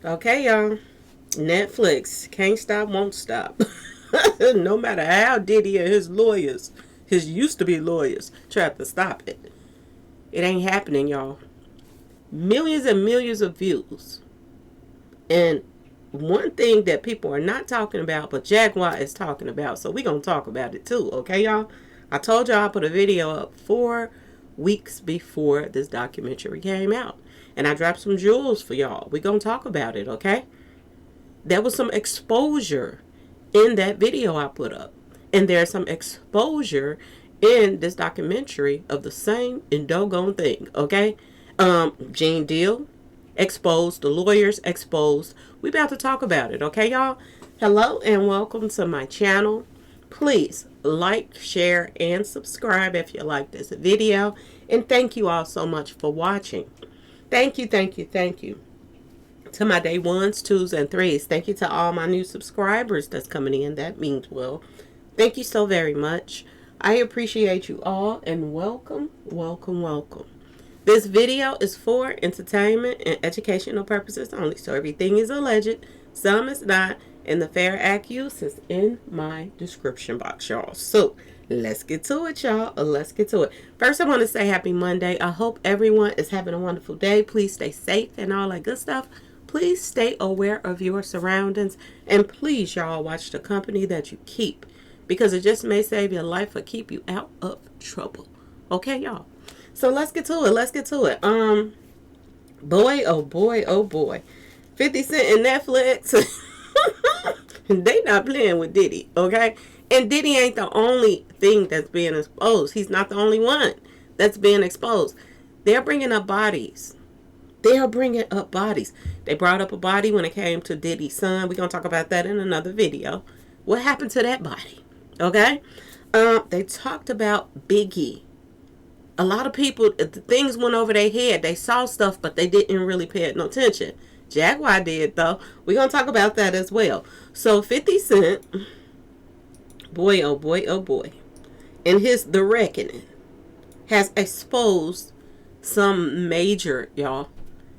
Okay, y'all. Netflix can't stop, won't stop. No matter how Diddy and his lawyers, his used to be lawyers, tried to stop it. It ain't happening, y'all. Millions and millions of views. And one thing that people are not talking about, but Jaguar is talking about, so we're going to talk about it too, okay, y'all? I told y'all I put a video up 4 weeks before this documentary came out. And I dropped some jewels for y'all. We're going to talk about it, okay? There was some exposure in that video I put up. And there's some exposure in this documentary of the same and doggone thing, okay? Gene Deal exposed, the lawyers exposed. We about to talk about it, okay, y'all? Hello and welcome to my channel. Please like, share, and subscribe if you like this video. And thank you all so much for watching. Thank you, thank you, thank you. To my day ones, twos, and threes. Thank you to all my new subscribers that's coming in. That means well. Thank you so very much. I appreciate you all and welcome, welcome, welcome. This video is for entertainment and educational purposes only. So everything is alleged, some is not, and the fair accuse is in my description box, y'all. So let's get to it, y'all. Let's get to it. First, I want to say happy Monday. I hope everyone is having a wonderful day. Please stay safe and all that good stuff. Please stay aware of your surroundings. And please, y'all, watch the company that you keep, because it just may save your life or keep you out of trouble. Okay, y'all? So let's get to it. Let's get to it. Boy, oh boy, oh boy. 50 Cent and Netflix. They not playing with Diddy, okay? And Diddy ain't the only thing that's being exposed. He's not the only one that's being exposed. They're bringing up bodies. They are bringing up bodies. They brought up a body when it came to Diddy's son. We're going to talk about that in another video. What happened to that body? Okay? They talked about Biggie. A lot of people, things went over their head. They saw stuff, but they didn't really pay no attention. Jaguar did, though. We're going to talk about that as well. So 50 Cent, boy, oh boy, oh boy, and his The Reckoning has exposed some major, y'all.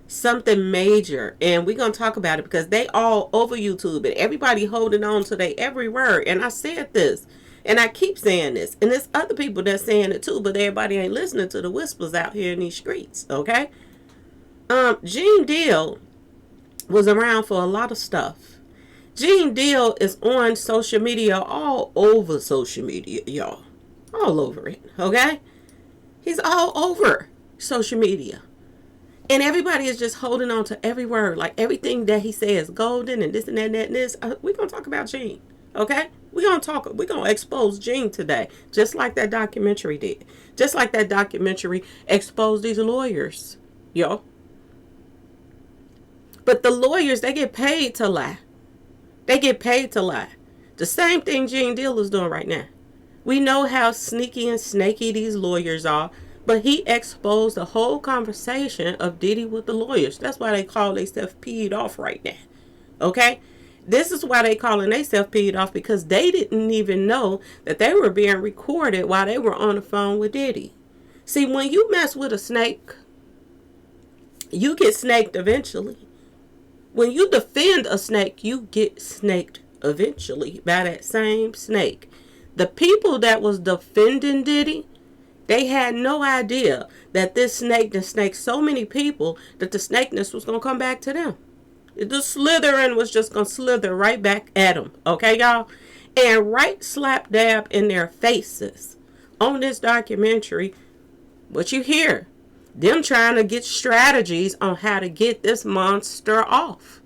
Something major. And we're going to talk about it because they all over YouTube and everybody holding on to their every word. And I said this. And I keep saying this. And there's other people that's saying it too, but everybody ain't listening to the whispers out here in these streets, okay? Gene Deal was around for a lot of stuff. Gene Deal is on social media, all over social media, y'all. All over it, okay? He's all over social media. And everybody is just holding on to every word. Like everything that he says, golden and this and that and that and this. We're going to talk about Gene, okay? We're going to expose Gene today, just like that documentary did. Just like that documentary exposed these lawyers, yo. But the lawyers, they get paid to lie. They get paid to lie. The same thing Gene Deal is doing right now. We know how sneaky and snaky these lawyers are, but he exposed the whole conversation of Diddy with the lawyers. That's why they call themselves peed off right now, okay? This is why they calling themselves peed off, because they didn't even know that they were being recorded while they were on the phone with Diddy. See, when you mess with a snake, you get snaked eventually. When you defend a snake, you get snaked eventually by that same snake. The people that was defending Diddy, they had no idea that this snake snaked so many people that the snakeness was going to come back to them. The slithering was just going to slither right back at them. Okay, y'all? And right slap dab in their faces on this documentary, what you hear, them trying to get strategies on how to get this monster off.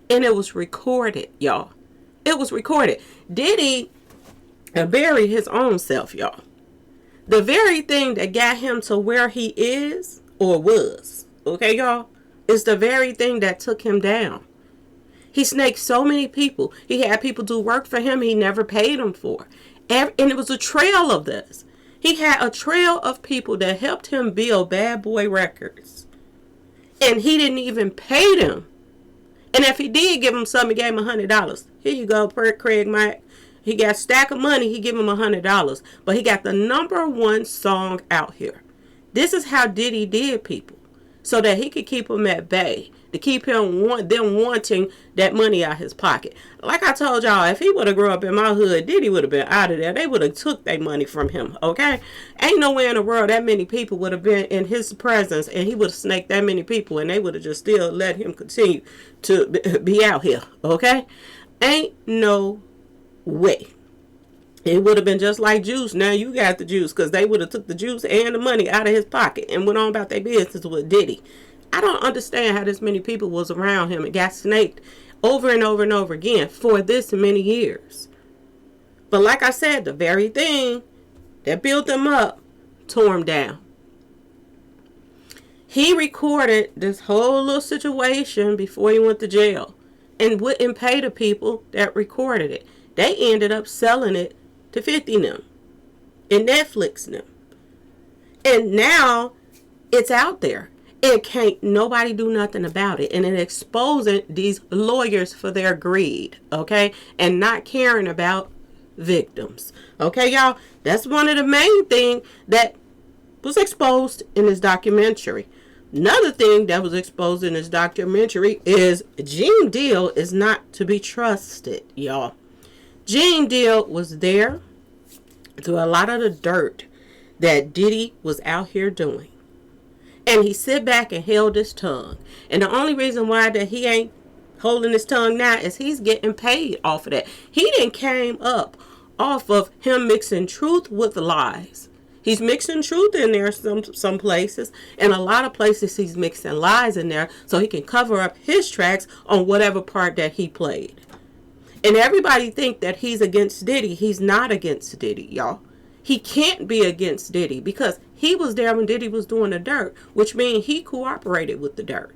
And it was recorded, y'all. It was recorded. Diddy buried his own self, y'all. The very thing that got him to where he is, or was, okay, y'all, is the very thing that took him down. He snaked so many people. He had people do work for him he never paid them for. And it was a trail of this. He had a trail of people that helped him build Bad Boy Records. And he didn't even pay them. And if he did give him something, he gave him $100. Here you go, Craig Mike. He got a stack of money, he give him $100. But he got the #1 song out here. This is how Diddy did people. so that he could keep him at bay, to keep them wanting that money out his pocket. Like I told y'all, if he would have grew up in my hood, Diddy would have been out of there. They would have took their money from him, okay? Ain't nowhere in the world that many people would have been in his presence, and he would have snaked that many people, and they would have just still let him continue to be out here, okay? Ain't no way. It would have been just like Juice. Now you got the juice, because they would have took the juice and the money out of his pocket and went on about their business with Diddy. I don't understand how this many people was around him and got snaked over and over and over again for this many years. But like I said, the very thing that built him up tore him down. He recorded this whole little situation before he went to jail and wouldn't pay the people that recorded it. They ended up selling it to 50 them and Netflix them. And now it's out there. And can't nobody do nothing about it. And it exposing these lawyers for their greed, okay? And not caring about victims. Okay, y'all? That's one of the main things that was exposed in this documentary. Another thing that was exposed in this documentary is Gene Deal is not to be trusted, y'all. Gene Deal was there to a lot of the dirt that Diddy was out here doing. And he sit back and held his tongue. And the only reason why that he ain't holding his tongue now is he's getting paid off of that. He didn't came up off of him mixing truth with lies. He's mixing truth in there some places, and a lot of places he's mixing lies in there so he can cover up his tracks on whatever part that he played. And everybody think that he's against Diddy. He's not against Diddy, y'all. He can't be against Diddy because he was there when Diddy was doing the dirt, which means he cooperated with the dirt.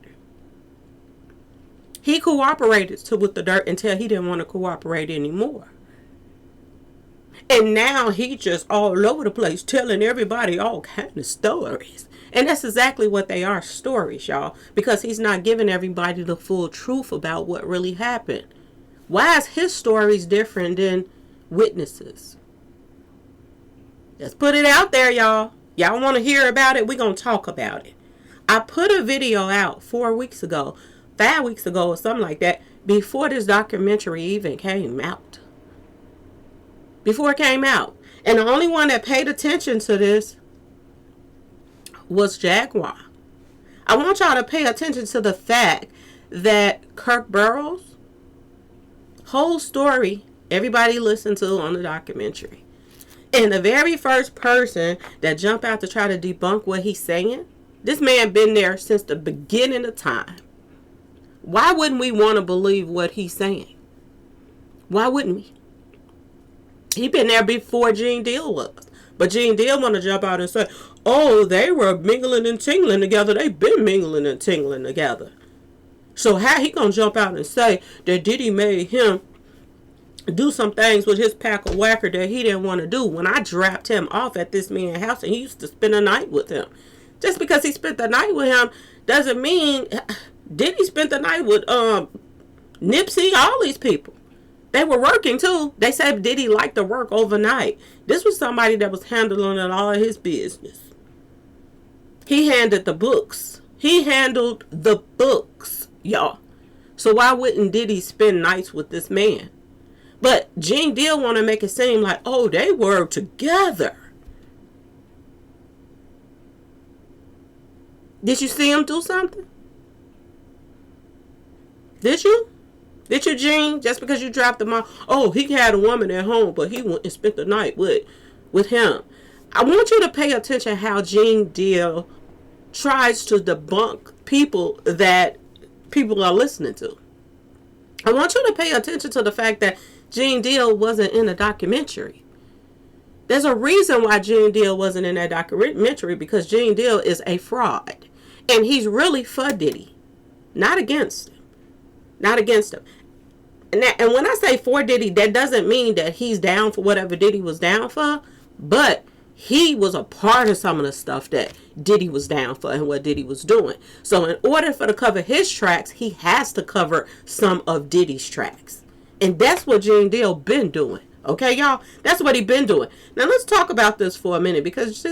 He cooperated with the dirt until he didn't want to cooperate anymore. And now he just all over the place telling everybody all kind of stories. And that's exactly what they are, stories, y'all. Because he's not giving everybody the full truth about what really happened. Why is his stories different than witnesses? Let's put it out there, y'all. Y'all want to hear about it? We're going to talk about it. I put a video out 4 weeks ago, 5 weeks ago or something like that, before this documentary even came out. Before it came out. And the only one that paid attention to this was Jaguar. I want y'all to pay attention to the fact that Kirk Burroughs' whole story, everybody listened to on the documentary. And the very first person that jumped out to try to debunk what he's saying, this man been there since the beginning of time. Why wouldn't we want to believe what he's saying? Why wouldn't we? He been there before Gene Deal was. But Gene Deal want to jump out and say, oh, they were mingling and tingling together. They've been mingling and tingling together. So how he gonna jump out and say that Diddy made him do some things with his pack of whacker that he didn't want to do when I dropped him off at this man's house and he used to spend a night with him. Just because he spent the night with him doesn't mean Diddy spent the night with Nipsey, all these people. They were working too. They said Diddy liked to work overnight. This was somebody that was handling all of his business. He handled the books. He handled the books, y'all. So why wouldn't Diddy spend nights with this man? But Gene Deal want to make it seem like, oh, they were together. Did you see him do something? Did you? Did you, Gene? Just because you dropped him off. Oh, he had a woman at home, but he went and spent the night with him. I want you to pay attention how Gene Deal tries to debunk people that people are listening to. I want you to pay attention to the fact that Gene Deal wasn't in the documentary. There's a reason why Gene Deal wasn't in that documentary, because Gene Deal is a fraud. And he's really for Diddy. Not against him. Not against him. And when I say for Diddy, that doesn't mean that he's down for whatever Diddy was down for. But he was a part of some of the stuff that Diddy was down for and what Diddy was doing. So in order for to cover his tracks, he has to cover some of Diddy's tracks. And that's what Gene Deal been doing. Okay, y'all? That's what he been doing. Now, let's talk about this for a minute, because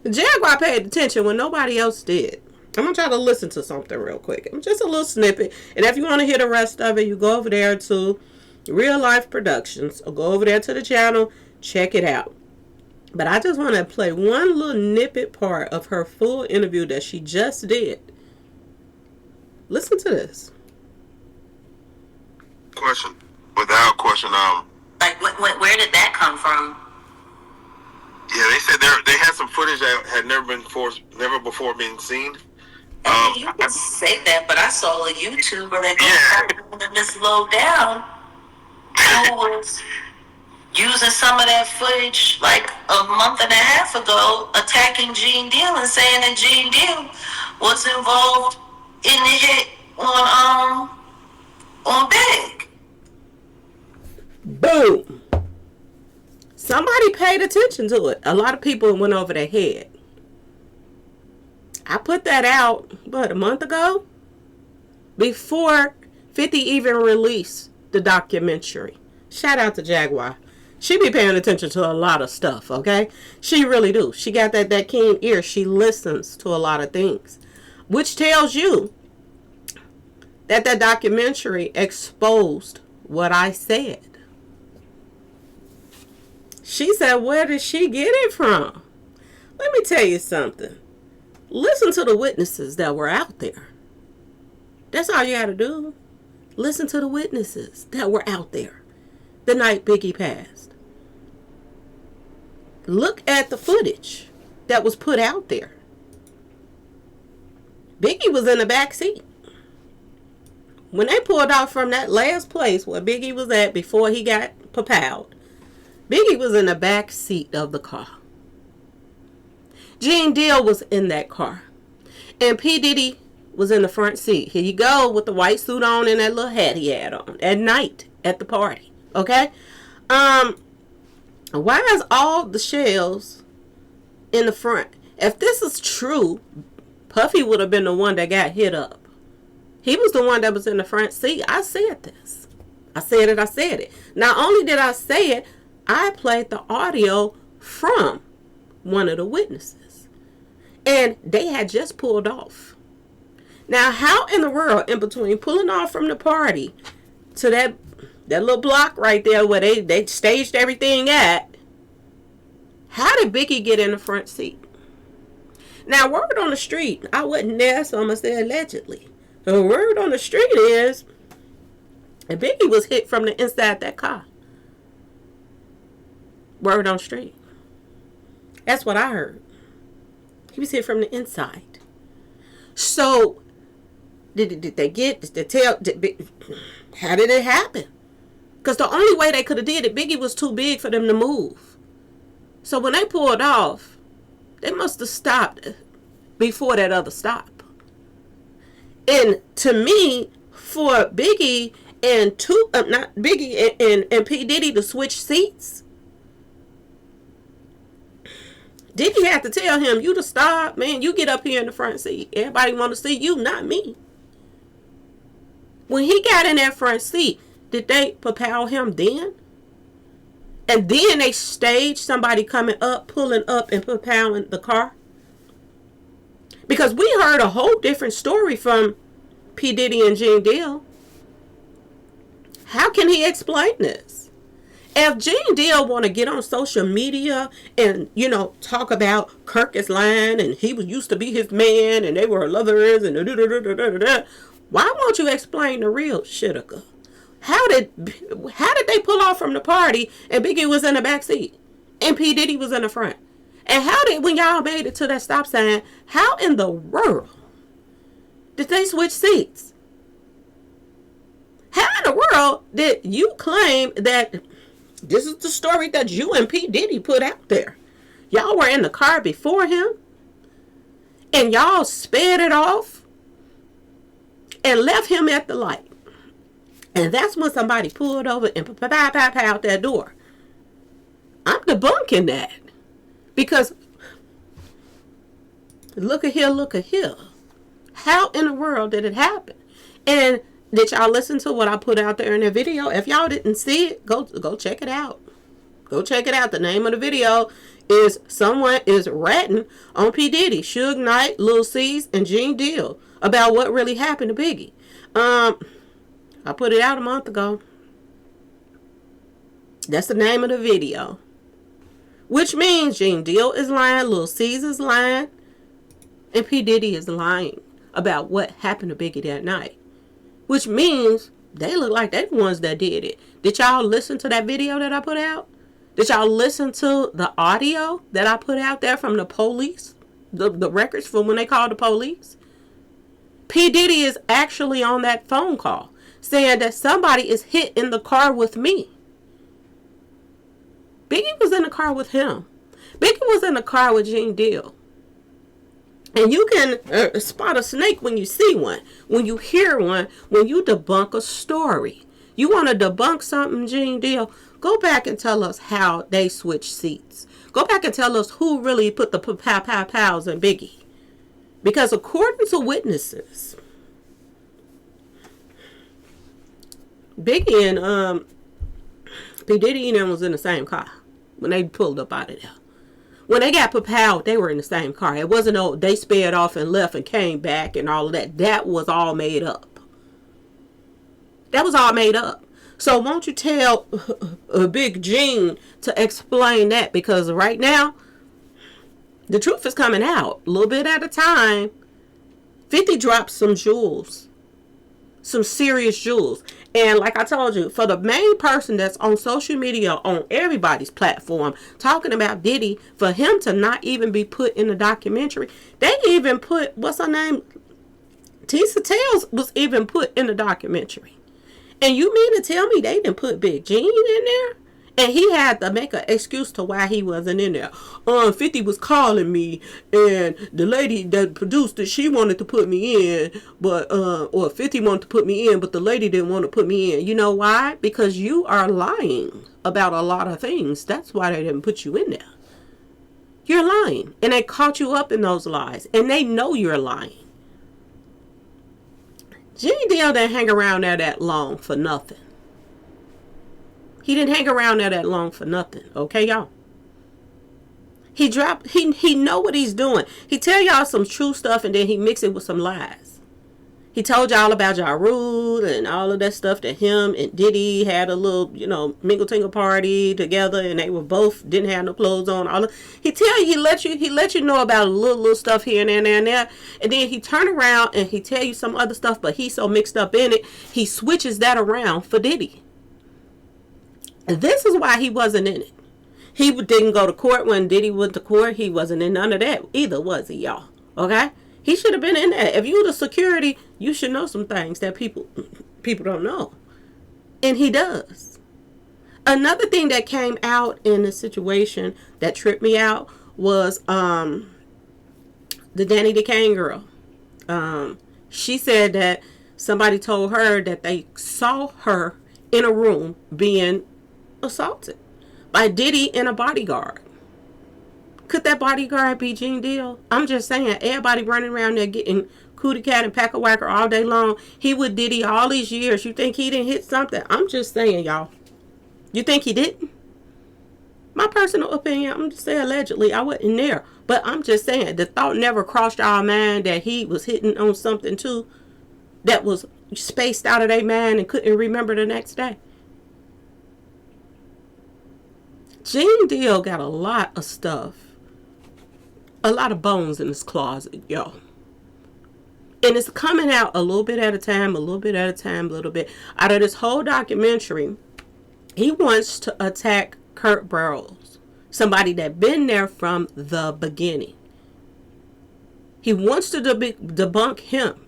Jaguar paid attention when nobody else did. I'm going to try to listen to something real quick. Just a little snippet. And if you want to hear the rest of it, you go over there to Real Life Productions or go over there to the channel. Check it out. But I just want to play one little snippet part of her full interview that she just did. Listen to this. Question. Without question, like, where did that come from? Yeah, they said they had some footage that had never before been seen. I mean, you can say that, but I saw a YouTuber that goes this low down who was using some of that footage like a month and a half ago, attacking Gene Deal and saying that Gene Deal was involved in the hit on Big. Boom. Somebody paid attention to it. A lot of people went over their head. I put that out, a month ago? Before 50 even released the documentary. Shout out to Jaguar. She be paying attention to a lot of stuff, okay? She really do. She got that keen ear. She listens to a lot of things. Which tells you that documentary exposed what I said. She said, where did she get it from? Let me tell you something. Listen to the witnesses that were out there. That's all you got to do. Listen to the witnesses that were out there the night Biggie passed. Look at the footage that was put out there. Biggie was in the back seat. When they pulled off from that last place where Biggie was at before he got propelled, Biggie was in the back seat of the car. Gene Deal was in that car. And P. Diddy was in the front seat. Here you go with the white suit on and that little hat he had on at night at the party. Okay? Why is all the shells in the front? If this is true, Puffy would have been the one that got hit up. He was the one that was in the front seat. I said this. I said it. Not only did I say it, I played the audio from one of the witnesses. And they had just pulled off. Now, how in the world, in between pulling off from the party to that little block right there where they staged everything at, how did Biggie get in the front seat? Now, word on the street, I wasn't there, so I'm going to say allegedly. The word on the street is that Biggie was hit from the inside that car. Word on the street. That's what I heard. He was hit from the inside. So, did they get the tell? How did it happen? Because the only way they could have did it, Biggie was too big for them to move. So when they pulled off, they must have stopped before that other stop. And to me, for Biggie and not Biggie and P. Diddy to switch seats, Diddy had to tell him, you to stop, man. You get up here in the front seat. Everybody want to see you, not me. When he got in that front seat, did they propel him then? And then they staged somebody coming up, pulling up, and propelling the car? Because we heard a whole different story from P. Diddy and Gene Deal. How can he explain this? If Gene Deal want to get on social media and, talk about Kirk is lying and he used to be his man and they were lovers and why won't you explain the real shitika? How did they pull off from the party and Biggie was in the back seat and P. Diddy was in the front? And how did, when y'all made it to that stop sign, how in the world did they switch seats? How in the world did you claim that this is the story that you and P. Diddy put out there? Y'all were in the car before him and y'all sped it off and left him at the light. And that's when somebody pulled over and out that door. I'm debunking that. Because look at here. How in the world did it happen? And did y'all listen to what I put out there in the video? If y'all didn't see it, go check it out. Go check it out. The name of the video is someone is ratting on P. Diddy, Suge Knight, Lil C's, and Gene Deal about what really happened to Biggie. I put it out a month ago. That's the name of the video. Which means Gene Deal is lying, Lil C's is lying, and P. Diddy is lying about what happened to Biggie that night. Which means they look like they're the ones that did it. Did y'all listen to that video that I put out? Did y'all listen to the audio that I put out there from the police? The records from when they called the police? P. Diddy is actually on that phone call saying that somebody is hit in the car with me. Biggie was in the car with him. Biggie was in the car with Gene Deal. And you can spot a snake when you see one, when you hear one, when you debunk a story. You want to debunk something, Gene Deal? Go back and tell us how they switched seats. Go back and tell us who really put the pows in Biggie. Because according to witnesses, Biggie and P. Diddy and them was in the same car when they pulled up out of there. When they got propelled, they were in the same car. It wasn't they sped off and left and came back and all of that. That was all made up. That was all made up. So won't you tell Big Gene to explain that? Because right now, the truth is coming out a little bit at a time. 50 dropped some jewels. Some serious jewels. And like I told you, for the main person that's on social media, on everybody's platform, talking about Diddy, for him to not even be put in the documentary, they even put, what's her name? Tisa Tales was even put in the documentary. And you mean to tell me they didn't put Big Gene in there? And he had to make an excuse to why he wasn't in there. 50 was calling me, and the lady that produced it, she wanted to put me in, but or 50 wanted to put me in, but the lady didn't want to put me in. You know why? Because you are lying about a lot of things. That's why they didn't put you in there. You're lying, and they caught you up in those lies, and they know you're lying. Gene Deal didn't hang around there that long for nothing. He didn't hang around there that long for nothing. Okay, y'all? He know what he's doing. He tell y'all some true stuff and then he mix it with some lies. He told y'all about Ja Rule and all of that stuff that him and Diddy had a little, mingle tingle party together and they were both didn't have no clothes on. He tell you, he let you know about a little stuff here and there. And then he turn around and he tell you some other stuff, but he's so mixed up in it, he switches that around for Diddy. This is why he wasn't in it. He didn't go to court when Diddy went to court. He wasn't in none of that either, was he, y'all? Okay? He should have been in that. If you the security, you should know some things that people don't know. And he does. Another thing that came out in the situation that tripped me out was the Danny DeCane girl. She said that somebody told her that they saw her in a room being assaulted by Diddy and a bodyguard. Could that bodyguard be Gene Deal? I'm just saying, everybody running around there getting cootie cat and pack a whacker all day long. He with Diddy all these years. You think he didn't hit something? I'm just saying, y'all. You think he didn't? My personal opinion, I'm just saying allegedly, I wasn't there. But I'm just saying, the thought never crossed our mind that he was hitting on something too that was spaced out of their mind and couldn't remember the next day. Gene Deal got a lot of stuff. A lot of bones in his closet, yo. And it's coming out a little bit at a time, a little bit at a time, a little bit. Out of this whole documentary, he wants to attack Kurt Burrows. Somebody that been there from the beginning. He wants to debunk him.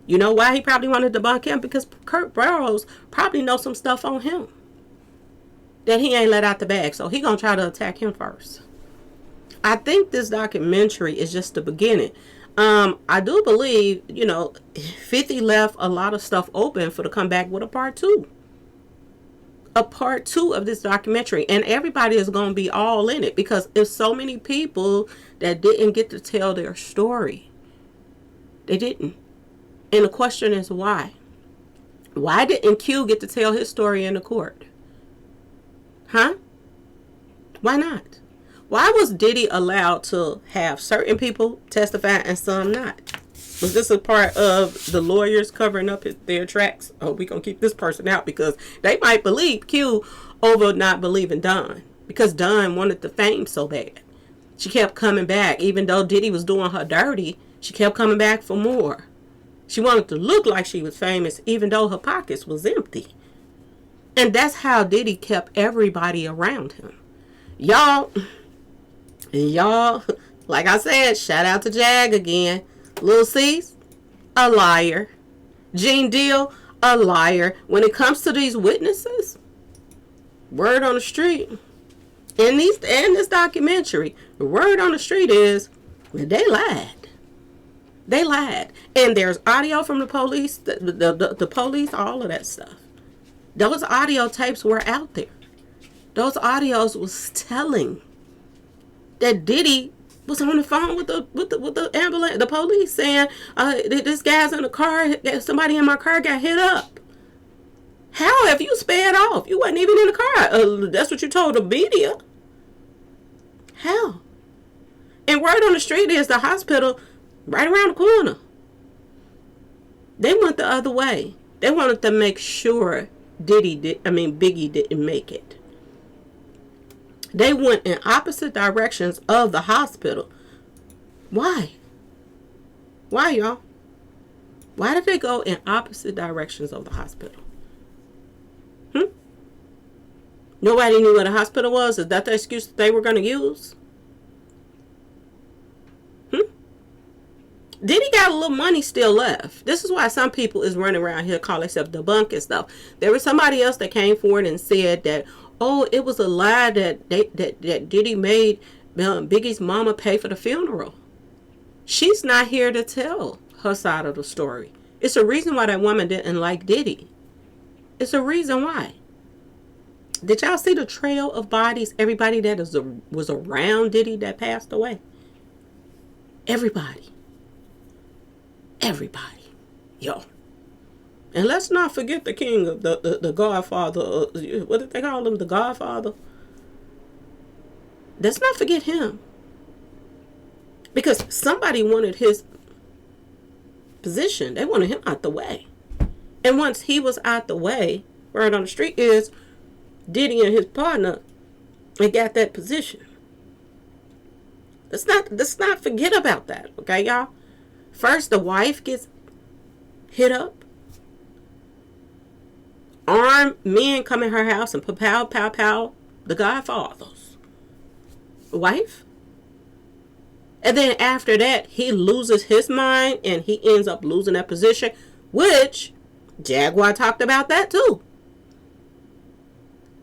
You know why he probably wanted to debunk him? Because Kurt Burrows probably knows some stuff on him that he ain't let out the bag. So he gonna try to attack him first. I think this documentary is just the beginning. I do believe, 50 left a lot of stuff open for to come back with a part 2. A part 2 of this documentary. And everybody is going to be all in it. Because there's so many people that didn't get to tell their story. They didn't. And the question is why? Why didn't Q get to tell his story in the court? Huh? Why not? Why was Diddy allowed to have certain people testify and some not? Was this a part of the lawyers covering up their tracks? Oh, we gonna keep this person out because they might believe Q over not believing Don, because Don wanted the fame so bad. She kept coming back, even though Diddy was doing her dirty. She kept coming back for more. She wanted to look like she was famous, even though her pockets was empty. And that's how Diddy kept everybody around him. Y'all, like I said, shout out to Jag again. Lil C's, a liar. Gene Deal, a liar. When it comes to these witnesses, word on the street, in this documentary, the word on the street is they lied. They lied. And there's audio from the police, the police, all of that stuff. Those audio tapes were out there. Those audios was telling that Diddy was on the phone with the ambulance, the police, saying, this guy's in the car, somebody in my car got hit up. How have you sped off? You wasn't even in the car. That's what you told the media. How? And word on the street is the hospital right around the corner. They went the other way. They wanted to make sure Biggie didn't make it. They went in opposite directions of the hospital. Why? Why, y'all? Why did they go in opposite directions of the hospital? Nobody knew where the hospital was? Is that the excuse that they were going to use? Diddy got a little money still left. This is why some people is running around here calling themselves debunking stuff. There was somebody else that came forward and said that, oh, it was a lie that Diddy made Biggie's mama pay for the funeral. She's not here to tell her side of the story. It's a reason why that woman didn't like Diddy. It's a reason why. Did y'all see the trail of bodies? Everybody that was around Diddy that passed away. Everybody. Yo. And let's not forget the king of the Godfather. What did they call him? The Godfather? Let's not forget him. Because somebody wanted his position. They wanted him out the way. And once he was out the way, word on the street is Diddy and his partner, they got that position. Let's not forget about that, okay, y'all? First, the wife gets hit up. Armed men come in her house and pow, pow, pow, the Godfather's wife. And then after that, he loses his mind and he ends up losing that position, which Jaguar talked about that too.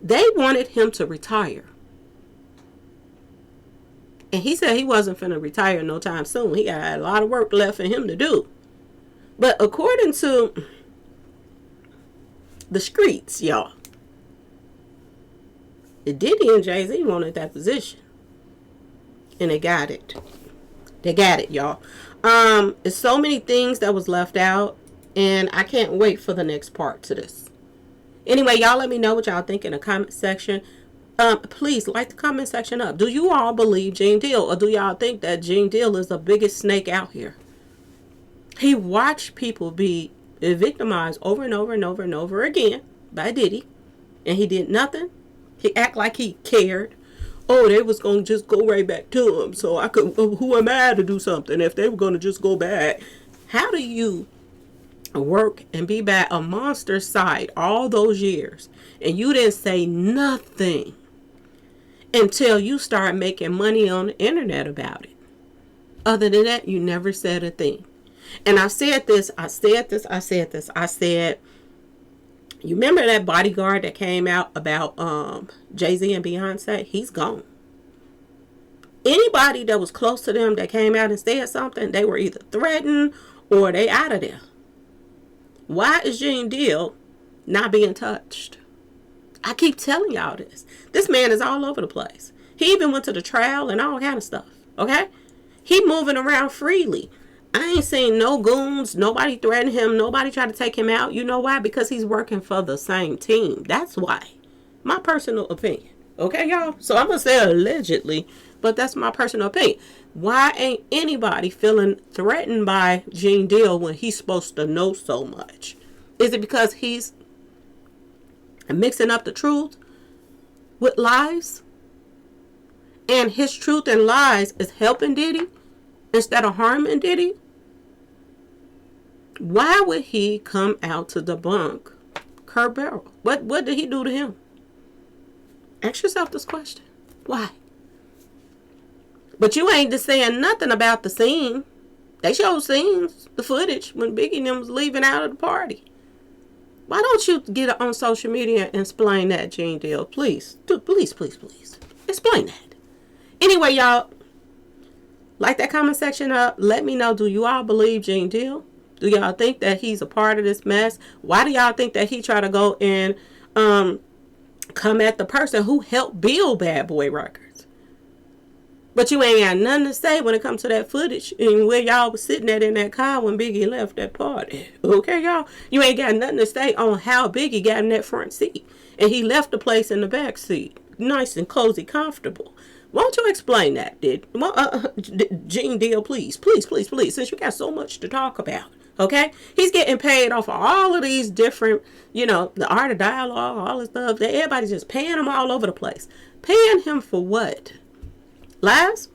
They wanted him to retire. And he said he wasn't finna retire no time soon. He got a lot of work left for him to do. But according to the streets, y'all, Diddy and Jay-Z wanted that position. And they got it. They got it, y'all. There's so many things that was left out. And I can't wait for the next part to this. Anyway, y'all let me know what y'all think in the comment section. Please light the comment section up. Do you all believe Gene Deal, or do y'all think that Gene Deal is the biggest snake out here? He watched people be victimized over and over and over and over again by Diddy, and he did nothing. He act like he cared. Oh, they was gonna just go right back to him, so I could. Who am I to do something if they were gonna just go back? How do you work and be by a monster's side all those years, and you didn't say nothing until you start making money on the internet about it? Other than that, you never said a thing. And I said, you remember that bodyguard that came out about Jay-Z and Beyonce? He's gone. Anybody that was close to them that came out and said something, they were either threatened or they out of there. Why is Gene Deal not being touched? I keep telling y'all this. This man is all over the place. He even went to the trial and all kind of stuff. Okay? He moving around freely. I ain't seen no goons. Nobody threatened him. Nobody tried to take him out. You know why? Because he's working for the same team. That's why. My personal opinion. Okay, y'all? So I'm going to say allegedly, but that's my personal opinion. Why ain't anybody feeling threatened by Gene Deal when he's supposed to know so much? Is it because he's mixing up the truth with lies? And his truth and lies is helping Diddy instead of harming Diddy? Why would he come out to debunk Kurt Barrel? What did he do to him? Ask yourself this question. Why? But you ain't just saying nothing about the scene. They showed scenes, the footage, when Biggie and them was leaving out of the party. Why don't you get on social media and explain that, Gene Deal? Please. Please. Explain that. Anyway, y'all, like that comment section up. Let me know, do you all believe Gene Deal? Do y'all think that he's a part of this mess? Why do y'all think that he try to go and come at the person who helped build Bad Boy Records? But you ain't got nothing to say when it comes to that footage and where y'all was sitting at in that car when Biggie left that party. Okay, y'all? You ain't got nothing to say on how Biggie got in that front seat. And he left the place in the back seat. Nice and cozy, comfortable. Won't you explain that, Gene Deal, please, since you got so much to talk about. Okay? He's getting paid off of all of these different, the art of dialogue, all this stuff. Everybody's just paying him all over the place. Paying him for what? Lies?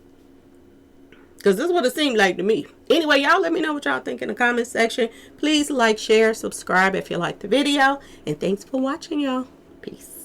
Because this is what it seemed like to me. Anyway, y'all let me know what y'all think in the comment section. Please like, share, subscribe if you like the video. And thanks for watching, y'all. Peace.